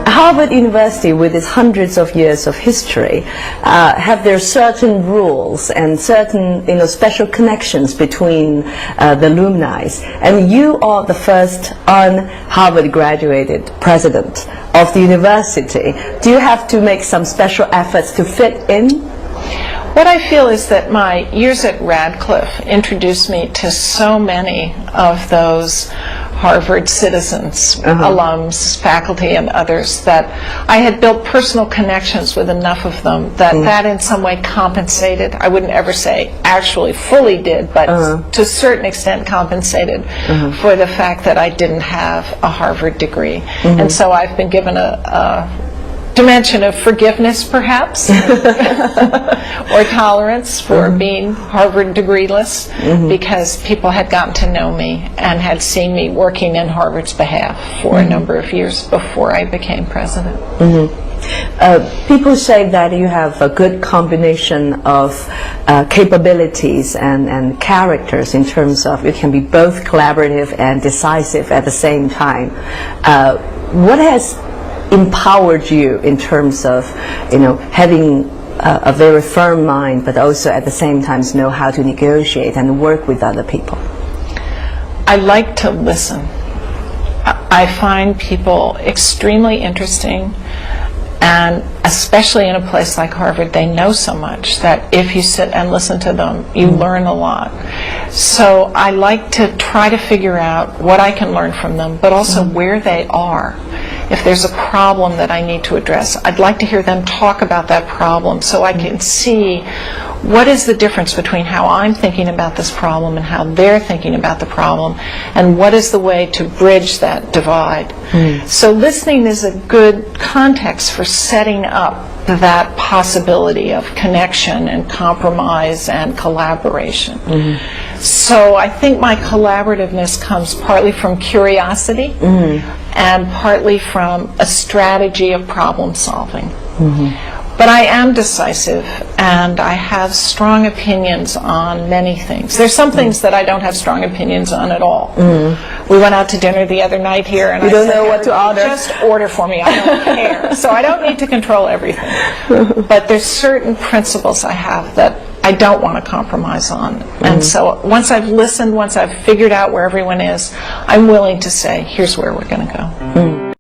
Harvard University, with its hundreds of years of history, have their certain rules and certain special connections between the alumni. And you are the first un-Harvard graduated president of the university. Do you have to make some special efforts to fit in? What I feel is that my years at Radcliffe introduced me to so many of those Harvard citizens, alums, faculty, and others, that I had built personal connections with enough of them that that in some way compensated. I wouldn't ever say actually fully did, but to a certain extent compensated for the fact that I didn't have a Harvard degree. And so I've been given a dimension of forgiveness, perhaps, or tolerance for being Harvard degreeless, because people had gotten to know me and had seen me working in Harvard's behalf for a number of years before I became president. People say that you have a good combination of capabilities and characters in terms of you can be both collaborative and decisive at the same time. What has empowered you in terms of having a very firm mind, but also at the same time know how to negotiate and work with other people? I like to listen. I find people extremely interesting, and especially in a place like Harvard, they know so much that if you sit and listen to them, you learn a lot. So I like to try to figure out what I can learn from them, but also where they are. If there's a problem that I need to address, I'd like to hear them talk about that problem so I can see what is the difference between how I'm thinking about this problem and how they're thinking about the problem, and what is the way to bridge that divide. So listening is a good context for setting up that possibility of connection and compromise and collaboration. So I think my collaborativeness comes partly from curiosity and partly from a strategy of problem solving. But I am decisive, and I have strong opinions on many things. There's some things that I don't have strong opinions on at all. We went out to dinner the other night here, and I don't said, know what to order. Just order for me, I don't care. So I don't need to control everything. But there's certain principles I have that I don't want to compromise on. And so once I've listened, once I've figured out where everyone is, I'm willing to say, here's where we're going to go.